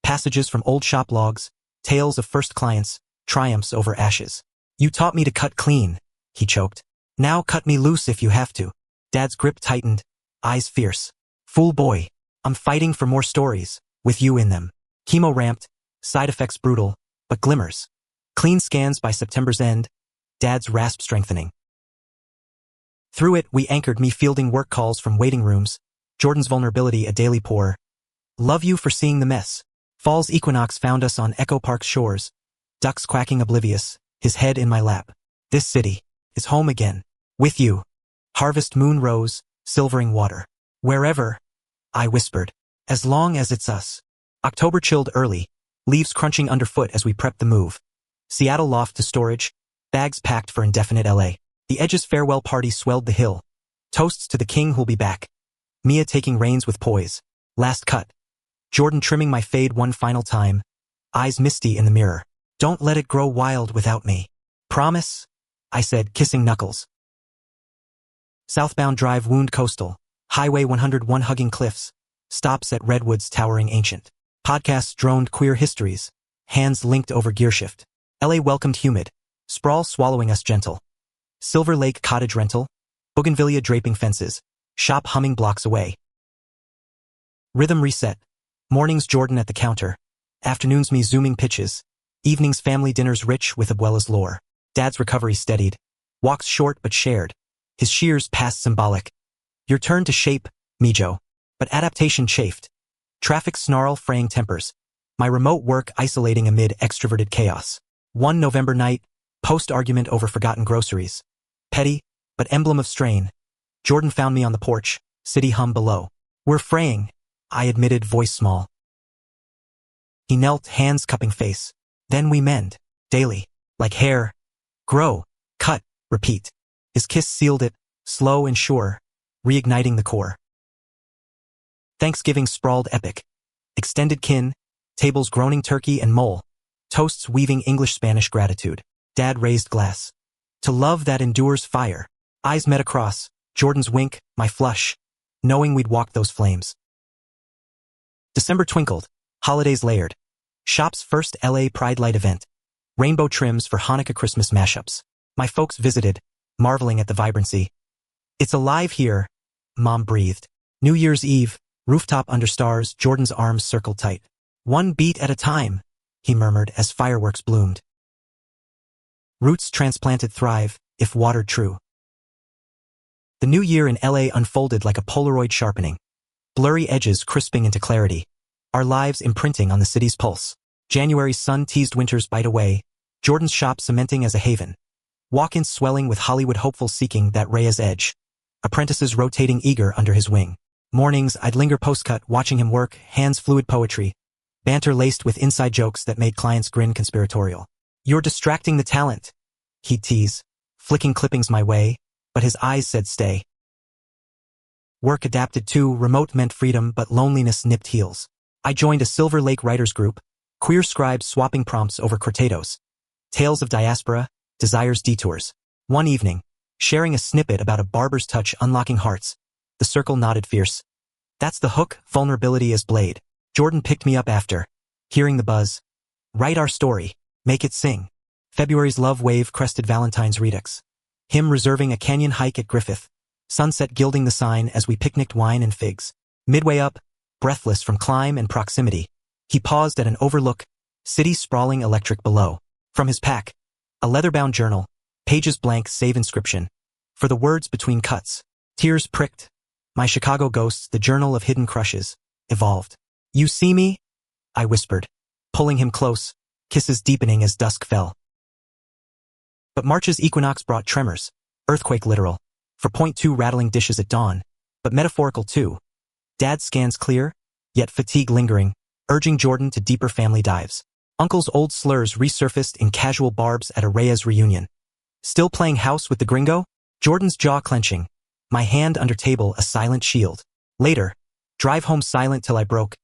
Passages from old shop logs, tales of first clients, triumphs over ashes. You taught me to cut clean, he choked. Now cut me loose if you have to. Dad's grip tightened, eyes fierce. Fool boy. I'm fighting for more stories, with you in them. Chemo ramped, side effects brutal, but glimmers. Clean scans by September's end, Dad's rasp strengthening. Through it, we anchored me fielding work calls from waiting rooms, Jordan's vulnerability a daily pour. Love you for seeing the mess. Fall's equinox found us on Echo Park's shores, ducks quacking oblivious, his head in my lap. This city is home again. With you. Harvest moon rose, silvering water. Wherever, I whispered. As long as it's us. October chilled early, leaves crunching underfoot as we prepped the move. Seattle loft to storage, bags packed for indefinite LA. The Edge's farewell party swelled the hill. Toasts to the king who'll be back. Mia taking reins with poise. Last cut. Jordan trimming my fade one final time. Eyes misty in the mirror. Don't let it grow wild without me. Promise? I said, kissing knuckles. Southbound drive wound coastal. Highway 101 hugging cliffs. Stops at redwoods towering ancient. Podcasts droned queer histories. Hands linked over gearshift. LA welcomed humid. Sprawl swallowing us gentle. Silver Lake cottage rental. Bougainvillea draping fences. Shop humming blocks away. Rhythm reset. Mornings Jordan at the counter. Afternoons me zooming pitches. Evenings family dinners rich with Abuela's lore. Dad's recovery steadied. Walks short but shared. His shears past symbolic. Your turn to shape, Mijo. But adaptation chafed. Traffic snarl fraying tempers. My remote work isolating amid extroverted chaos. One November night, post-argument over forgotten groceries. Petty, but emblem of strain. Jordan found me on the porch, city hum below. We're fraying, I admitted, voice small. He knelt, hands cupping face. Then we mend, daily, like hair. Grow, cut, repeat. His kiss sealed it, slow and sure, reigniting the core. Thanksgiving sprawled epic. Extended kin, tables groaning turkey and mole. Toasts weaving English-Spanish gratitude. Dad raised glass. To love that endures fire. Eyes met across, Jordan's wink, my flush, knowing we'd walk those flames. December twinkled, holidays layered. Shop's first LA Pride Light event. Rainbow trims for Hanukkah Christmas mashups. My folks visited, marveling at the vibrancy. It's alive here, Mom breathed. New Year's Eve, rooftop under stars, Jordan's arms circled tight. One beat at a time, he murmured as fireworks bloomed. Roots transplanted thrive, if watered true. The new year in LA unfolded like a Polaroid sharpening. Blurry edges crisping into clarity. Our lives imprinting on the city's pulse. January's sun-teased winters bite away. Jordan's shop cementing as a haven. Walk-ins swelling with Hollywood hopefuls seeking that Reyes edge. Apprentices rotating eager under his wing. Mornings I'd linger post-cut watching him work, hands fluid poetry. Banter laced with inside jokes that made clients grin conspiratorial. You're distracting the talent, he'd tease, flicking clippings my way, but his eyes said stay. Work adapted to, remote meant freedom but loneliness nipped heels. I joined a Silver Lake writers group, queer scribes swapping prompts over cortados. Tales of diaspora, desires detours. One evening, sharing a snippet about a barber's touch unlocking hearts, the circle nodded fierce. That's the hook, vulnerability as blade. Jordan picked me up after, hearing the buzz. Write our story, make it sing. February's love wave crested Valentine's redux. Him reserving a canyon hike at Griffith. Sunset gilding the sign as we picnicked wine and figs. Midway up, breathless from climb and proximity, he paused at an overlook, city sprawling electric below. From his pack, a leather-bound journal, pages blank save inscription. For the words between cuts, tears pricked. My Chicago ghosts, the journal of hidden crushes, evolved. You see me? I whispered, pulling him close, kisses deepening as dusk fell. But March's equinox brought tremors, earthquake literal, for .2 rattling dishes at dawn, but metaphorical too. Dad's scans clear, yet fatigue lingering, urging Jordan to deeper family dives. Uncle's old slurs resurfaced in casual barbs at a Reyes reunion. Still playing house with the gringo? Jordan's jaw clenching, my hand under table a silent shield. Later, drive home silent till I broke.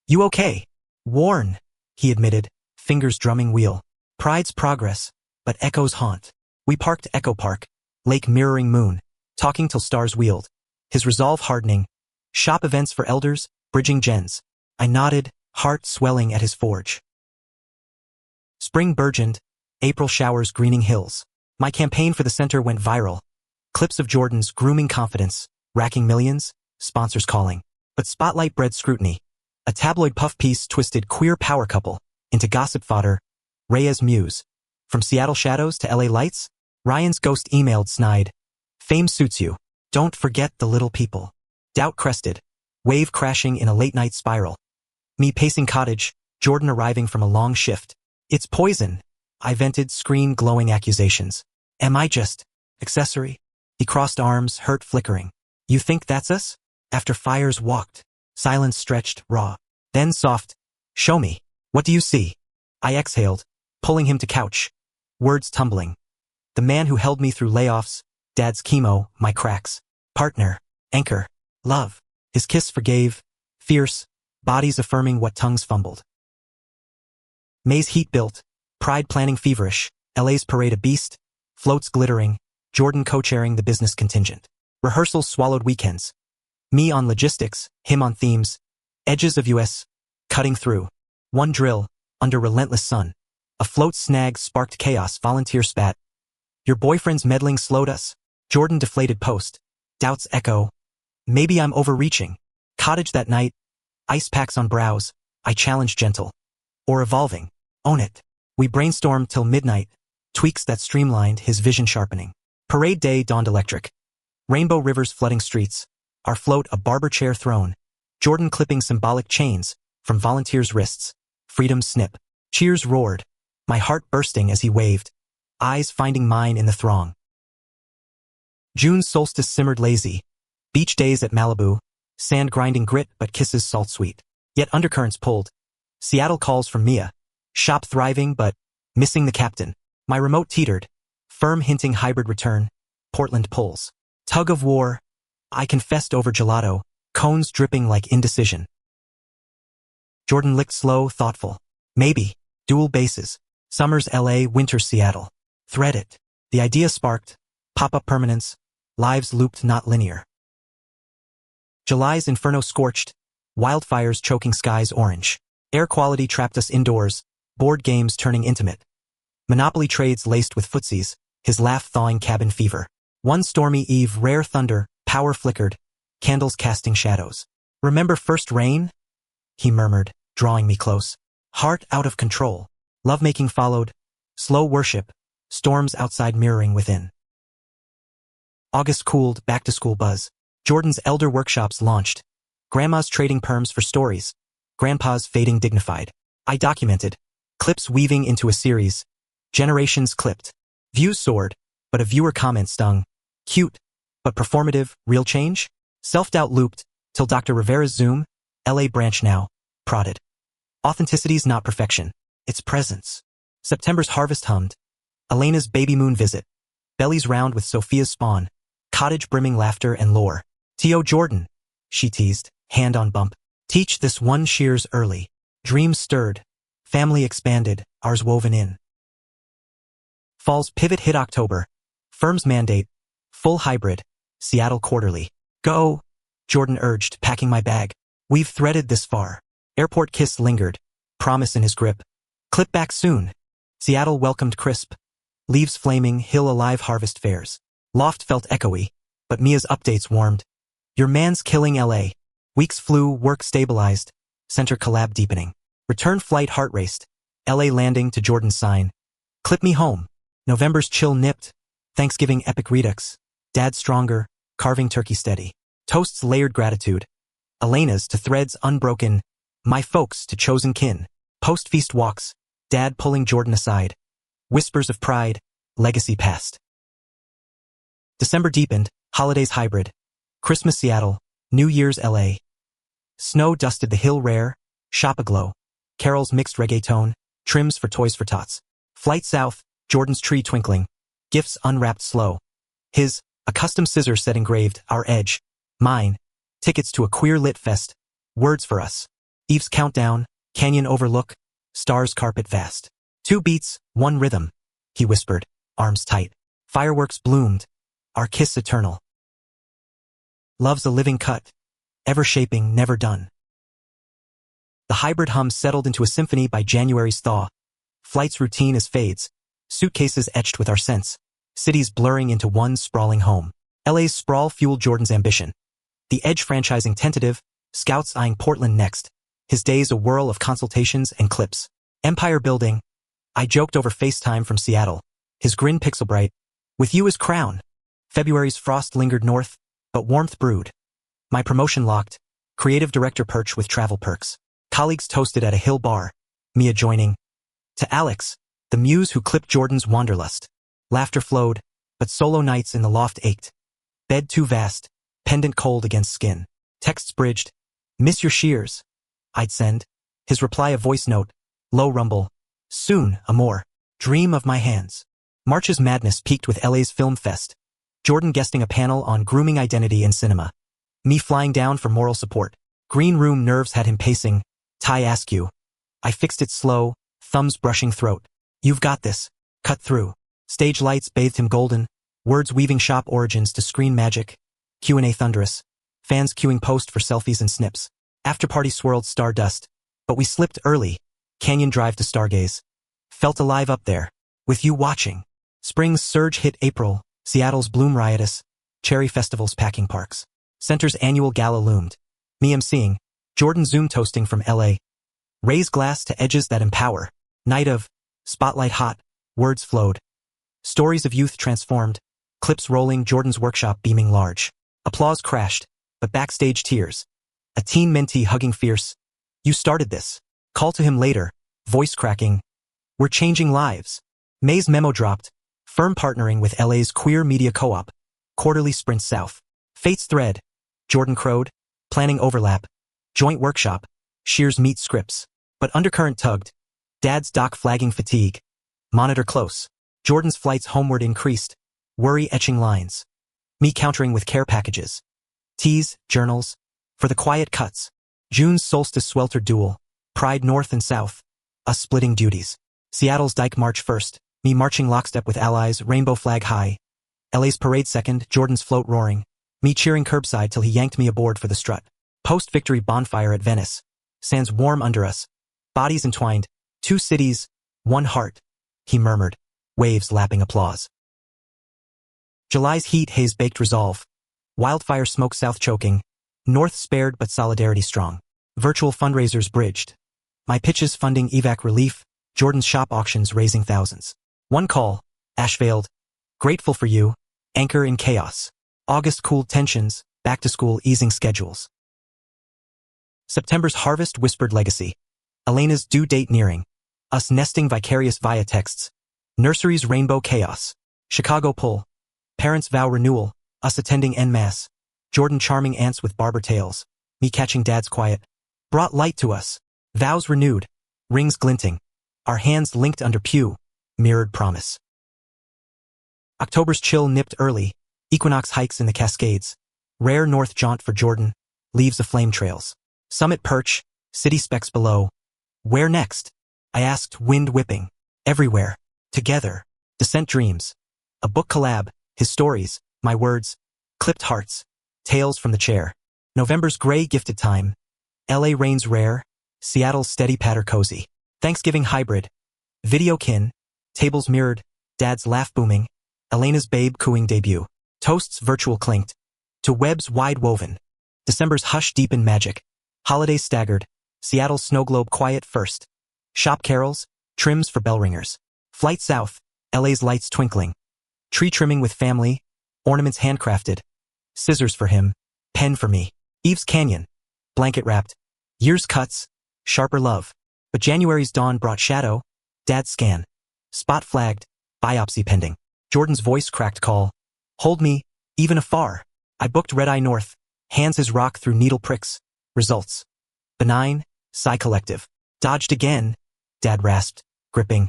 You okay? Worn, he admitted, fingers drumming wheel. Pride's progress, but echoes haunt. We parked Echo Park, lake mirroring moon, talking till stars wheeled. His resolve hardening. Shop events for elders, bridging gens. I nodded, heart swelling at his forge. Spring burgeoned, April showers greening hills. My campaign for the center went viral. Clips of Jordan's grooming confidence, racking millions, sponsors calling. But spotlight bred scrutiny. A tabloid puff piece twisted queer power couple into gossip fodder. Reyes Muse. From Seattle shadows to LA lights? Ryan's ghost emailed snide. Fame suits you. Don't forget the little people. Doubt crested. Wave crashing in a late-night spiral. Me pacing cottage, Jordan arriving from a long shift. It's poison. I vented screen-glowing accusations. Am I just accessory? He crossed arms, hurt flickering. You think that's us? After fires walked. Silence stretched, raw. Then soft. Show me. What do you see? I exhaled, pulling him to couch. Words tumbling. The man who held me through layoffs, dad's chemo, my cracks. Partner. Anchor. Love. His kiss forgave. Fierce. Bodies affirming what tongues fumbled. May's heat built. Pride planning feverish. LA's parade a beast. Floats glittering. Jordan co-chairing the business contingent. Rehearsals swallowed weekends. Me on logistics, him on themes. Edges of US. Cutting through. One drill. Under relentless sun. A float snag sparked chaos, volunteer spat. Your boyfriend's meddling slowed us. Jordan deflated post. Doubts echo. Maybe I'm overreaching. Cottage that night. Ice packs on brows. I challenge gentle. Or evolving. Own it. We brainstormed till midnight. Tweaks that streamlined, his vision sharpening. Parade day dawned electric. Rainbow rivers flooding streets. Our float a barber chair throne. Jordan clipping symbolic chains from volunteers' wrists. Freedom snip. Cheers roared. My heart bursting as he waved. Eyes finding mine in the throng. June's solstice simmered lazy. Beach days at Malibu. Sand grinding grit but kisses salt sweet. Yet undercurrents pulled. Seattle calls from Mia. Shop thriving but missing the captain. My remote teetered. Firm hinting hybrid return. Portland pulls. Tug of war. I confessed over gelato. Cones dripping like indecision. Jordan licked slow, thoughtful. Maybe. Dual bases. Summers LA, winters Seattle. Thread it. The idea sparked. Pop-up permanence. Lives looped not linear. July's inferno scorched. Wildfires choking skies orange. Air quality trapped us indoors. Board games turning intimate. Monopoly trades laced with footsies. His laugh thawing cabin fever. One stormy eve, rare thunder, power flickered. Candles casting shadows. Remember first rain? He murmured, drawing me close. Heart out of control. Lovemaking followed. Slow worship. Storms outside mirroring within. August cooled, back-to-school buzz. Jordan's elder workshops launched. Grandma's trading perms for stories. Grandpa's fading dignified. I documented. Clips weaving into a series. Generations clipped. Views soared, but a viewer comment stung. Cute, but performative, real change? Self-doubt looped, till Dr. Rivera's Zoom, LA branch now, prodded. Authenticity's not perfection, it's presence. September's harvest hummed. Elena's baby moon visit. Bellies round with Sophia's spawn. Cottage brimming laughter and lore. T.O. Jordan, she teased, hand on bump. Teach this one shears early. Dreams stirred. Family expanded, ours woven in. Fall's pivot hit October. Firm's mandate. Full hybrid. Seattle quarterly. Go, Jordan urged, packing my bag. We've threaded this far. Airport kiss lingered. Promise in his grip. Clip back soon. Seattle welcomed crisp. Leaves flaming, hill alive harvest fairs. Loft felt echoey, but Mia's updates warmed. Your man's killing LA. Weeks flew, work stabilized. Center collab deepening. Return flight heart raced. LA landing to Jordan's sign. Clip me home. November's chill nipped. Thanksgiving epic redux. Dad stronger, carving turkey steady. Toasts layered gratitude. Elena's to threads unbroken. My folks to chosen kin. Post-feast walks. Dad pulling Jordan aside. Whispers of pride. Legacy past. December deepened. Holidays hybrid. Christmas Seattle. New Year's LA. Snow dusted the hill rare. Shop aglow. Carols mixed reggaeton. Trims for toys for tots. Flight south. Jordan's tree twinkling. Gifts unwrapped slow. His, a custom scissor set engraved, our edge. Mine. Tickets to a queer lit fest. Words for us. Eve's countdown. Canyon overlook. Stars carpet vast. 2 beats, 1 rhythm. He whispered, arms tight. Fireworks bloomed. Our kiss eternal. Love's a living cut. Ever shaping, never done. The hybrid hum settled into a symphony by January's thaw. Flight's routine as fades. Suitcases etched with our scents. Cities blurring into one sprawling home. LA's sprawl fueled Jordan's ambition. The Edge franchising tentative. Scouts eyeing Portland next. His days a whirl of consultations and clips. Empire building. I joked over FaceTime from Seattle. His grin pixel bright. With you as crown. February's frost lingered north, but warmth brewed. My promotion locked. Creative director perch with travel perks. Colleagues toasted at a hill bar. Me adjoining. To Alex, the muse who clipped Jordan's wanderlust. Laughter flowed, but solo nights in the loft ached. Bed too vast, pendant cold against skin. Texts bridged. Miss your shears. I'd send. His reply a voice note. Low rumble. Soon, amor. Dream of my hands. March's madness peaked with LA's Film Fest. Jordan guesting a panel on grooming identity in cinema. Me flying down for moral support. Green room nerves had him pacing. Ty askew. I fixed it slow, thumbs brushing throat. You've got this. Cut through. Stage lights bathed him golden. Words weaving shop origins to screen magic. Q&A thunderous. Fans queuing post for selfies and snips. After party swirled stardust. But we slipped early. Canyon drive to stargaze. Felt alive up there. With you watching. Spring's surge hit April. Seattle's bloom riotous. Cherry festivals packing parks. Center's annual gala loomed. Me emceeing. Jordan Zoom toasting from LA. Raise glass to edges that empower. Night of. Spotlight hot. Words flowed. Stories of youth transformed. Clips rolling, Jordan's workshop beaming large. Applause crashed, but backstage tears. A teen mentee hugging fierce. You started this. Call to him later. Voice cracking. We're changing lives. May's memo dropped. Firm partnering with LA's Queer Media Co-op. Quarterly sprint south. Fate's thread. Jordan crowed. Planning overlap. Joint workshop. Shears meet scripts. But undercurrent tugged. Dad's doc flagging fatigue. Monitor close. Jordan's flights homeward increased. Worry etching lines. Me countering with care packages. Teas, journals. For the quiet cuts. June's solstice swelter duel. Pride north and south. Us splitting duties. Seattle's Dyke March 1st. Me marching lockstep with allies, rainbow flag high. LA's parade 2nd, Jordan's float roaring. Me cheering curbside till he yanked me aboard for the strut. Post-victory bonfire at Venice. Sands warm under us. Bodies entwined. 2 cities, 1 heart. He murmured. Waves lapping applause. July's heat haze baked resolve. Wildfire smoke south choking. North spared but solidarity strong. Virtual fundraisers bridged. My pitches funding evac relief. Jordan's shop auctions raising thousands. One call. Ashfield. Grateful for you. Anchor in chaos. August cooled tensions. Back to school easing schedules. September's harvest whispered legacy. Elena's due date nearing. Us nesting vicarious via texts. Nursery's rainbow chaos. Chicago pull. Parents vow renewal. Us attending en masse. Jordan charming aunts with barber tales. Me catching dad's quiet. Brought light to us. Vows renewed. Rings glinting. Our hands linked under pew. Mirrored promise. October's chill nipped early. Equinox hikes in the Cascades. Rare north jaunt for Jordan. Leaves aflame trails. Summit perch. City specks below. Where next? I asked, wind whipping. Everywhere. Together. Descent dreams. A book collab. His stories. My words. Clipped hearts. Tales from the chair. November's gray gifted time. LA rains rare. Seattle's steady patter cozy. Thanksgiving hybrid. Video kin. Tables mirrored. Dad's laugh booming. Elena's babe cooing debut. Toasts virtual clinked. To webs wide woven. December's hush deep in magic. Holidays staggered. Seattle's snow globe quiet first. Shop carols. Trims for bell ringers. Flight south. LA's lights twinkling. Tree trimming with family. Ornaments handcrafted. Scissors for him. Pen for me. Eve's Canyon. Blanket wrapped. Year's cuts. Sharper love. But January's dawn brought shadow. Dad's scan. Spot flagged. Biopsy pending. Jordan's voice cracked call. Hold me, even afar. I booked red eye north. Hands his rock through needle pricks. Results. Benign. Sigh collective. Dodged again. Dad rasped, gripping.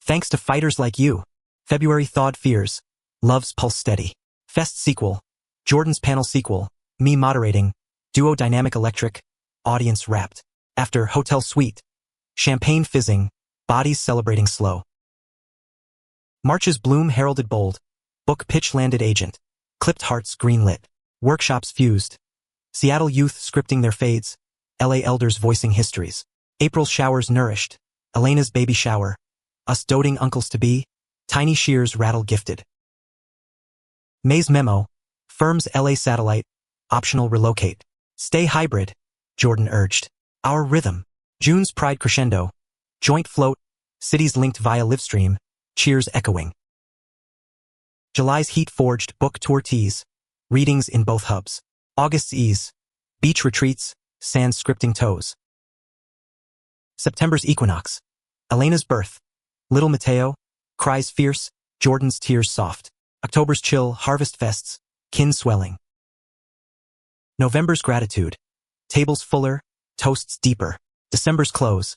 Thanks to fighters like you. February thawed fears. Love's pulse steady. Fest sequel. Jordan's panel sequel. Me moderating. Duo dynamic electric. Audience wrapped. After hotel suite. Champagne fizzing. Bodies celebrating slow. March's bloom heralded bold. Book pitch landed agent. Clipped hearts greenlit. Workshops fused. Seattle youth scripting their fades. LA elders voicing histories. April's showers nourished. Elena's baby shower. Us doting uncles-to-be. Tiny shears rattle gifted. May's memo. Firm's LA satellite. Optional relocate. Stay hybrid. Jordan urged. Our rhythm. June's pride crescendo. Joint float. Cities linked via livestream. Cheers echoing. July's heat forged book tour tease. Readings in both hubs. August's ease. Beach retreats. Sans scripting toes. September's equinox. Elena's birth. Little Mateo. Cries fierce. Jordan's tears soft. October's chill. Harvest fests. Kin swelling. November's gratitude. Tables fuller. Toasts deeper. December's close.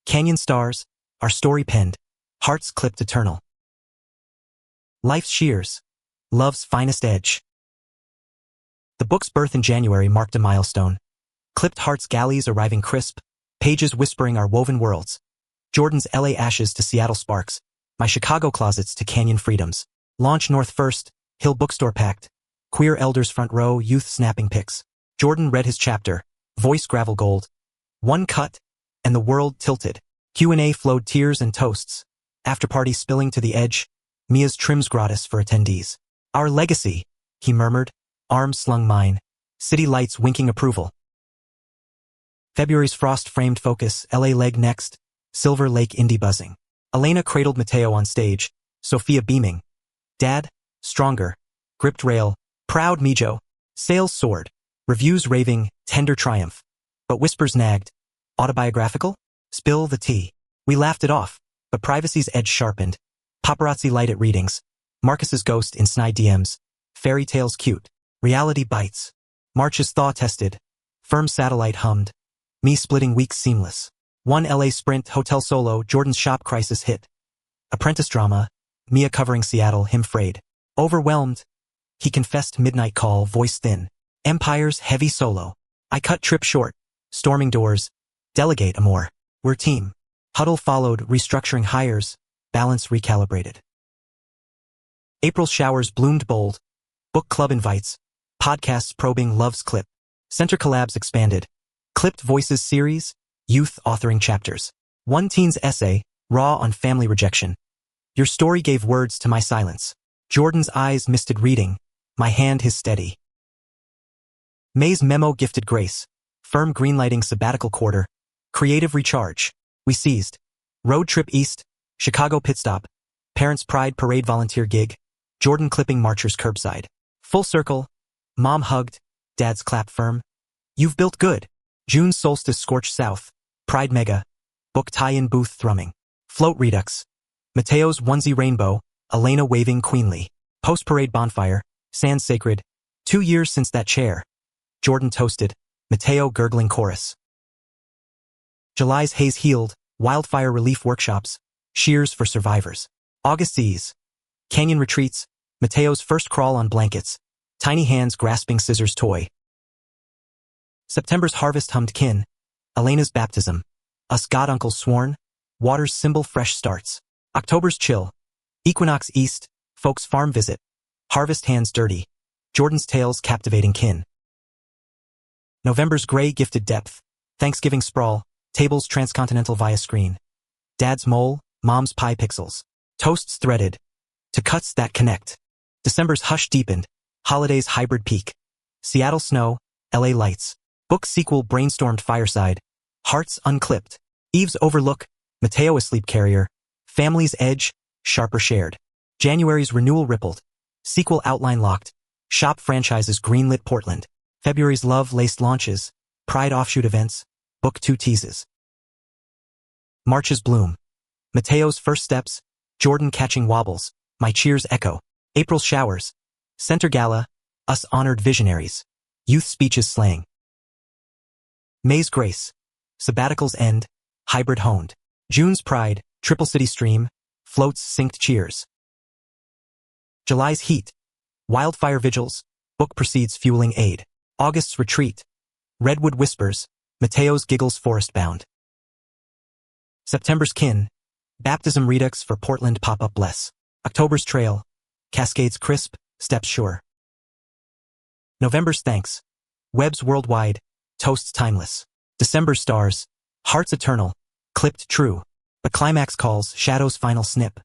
Canyon stars. Our story penned. Hearts clipped eternal. Life's shears. Love's finest edge. The book's birth in January marked a milestone. Clipped hearts galleys arriving crisp. Pages whispering our woven worlds. Jordan's LA ashes to Seattle sparks. My Chicago closets to Canyon freedoms. Launch North first. Hill bookstore packed. Queer elders front row. Youth snapping pics. Jordan read his chapter. Voice gravel gold. One cut. And the world tilted. Q&A flowed tears and toasts. After party spilling to the edge. Mia's trims gratis for attendees. Our legacy, he murmured. Arms slung mine. City lights winking approval. February's frost-framed focus. LA leg next. Silver Lake indie buzzing. Elena cradled Mateo on stage. Sophia beaming. Dad, stronger. Gripped rail. Proud Mijo. Sales soared. Reviews raving. Tender triumph. But whispers nagged. Autobiographical? Spill the tea. We laughed it off, but privacy's edge sharpened. Paparazzi light at readings. Marcus's ghost in snide DMs. Fairy tales cute. Reality bites. March's thaw-tested. Firm satellite hummed. Me splitting weeks seamless. One LA sprint, hotel solo, Jordan's shop crisis hit. Apprentice drama. Mia covering Seattle, him frayed. Overwhelmed. He confessed midnight call, voice thin. Empire's heavy solo. I cut trip short. Storming doors. Delegate amore. We're team. Huddle followed, restructuring hires. Balance recalibrated. April's showers bloomed bold. Book club invites. Podcasts probing love's clip. Center collabs expanded. Clipped voices series. Youth authoring chapters. One teen's essay, raw on family rejection. Your story gave words to my silence. Jordan's eyes misted reading. My hand his steady. May's memo gifted grace. Firm greenlighting sabbatical quarter. Creative recharge. We seized. Road trip east. Chicago pit stop. Parents' pride parade volunteer gig. Jordan clipping marchers curbside. Full circle. Mom hugged. Dad's clap firm. You've built good. June's solstice scorched south. Pride mega. Book tie-in booth thrumming. Float redux. Mateo's onesie rainbow. Elena waving queenly. Post-parade bonfire. Sans sacred. 2 years since that chair. Jordan toasted. Mateo gurgling chorus. July's haze healed. Wildfire relief workshops. Shears for survivors. August's ease. Canyon retreats. Mateo's first crawl on blankets. Tiny hands grasping scissors toy. September's harvest hummed kin. Elena's baptism. Us goduncles sworn. Water's symbol fresh starts. October's chill. Equinox east. Folks farm visit. Harvest hands dirty. Jordan's tales captivating kin. November's gray gifted depth. Thanksgiving sprawl. Tables transcontinental via screen. Dad's mole. Mom's pie pixels. Toasts threaded. To cuts that connect. December's hush deepened. Holidays hybrid peak. Seattle snow. LA lights. Book sequel brainstormed fireside. Hearts unclipped. Eve's overlook. Mateo asleep carrier. Family's edge. Sharper shared. January's renewal rippled. Sequel outline locked. Shop franchises greenlit Portland. February's love-laced launches. Pride offshoot events. Book 2 teases. March's bloom. Mateo's first steps. Jordan catching wobbles. My cheers echo. April's showers. Center gala. Us honored visionaries. Youth speeches slang. May's grace. Sabbatical's end. Hybrid honed. June's pride. Triple city stream. Floats synced cheers. July's heat. Wildfire vigils. Book proceeds fueling aid. August's retreat. Redwood whispers. Mateo's giggles forest bound. September's kin. Baptism redux for Portland pop-up bless. October's trail. Cascades crisp. Steps sure. November's thanks. Webs worldwide. Toasts timeless. December's stars. Hearts eternal. Clipped true. But climax calls. Shadow's final snip.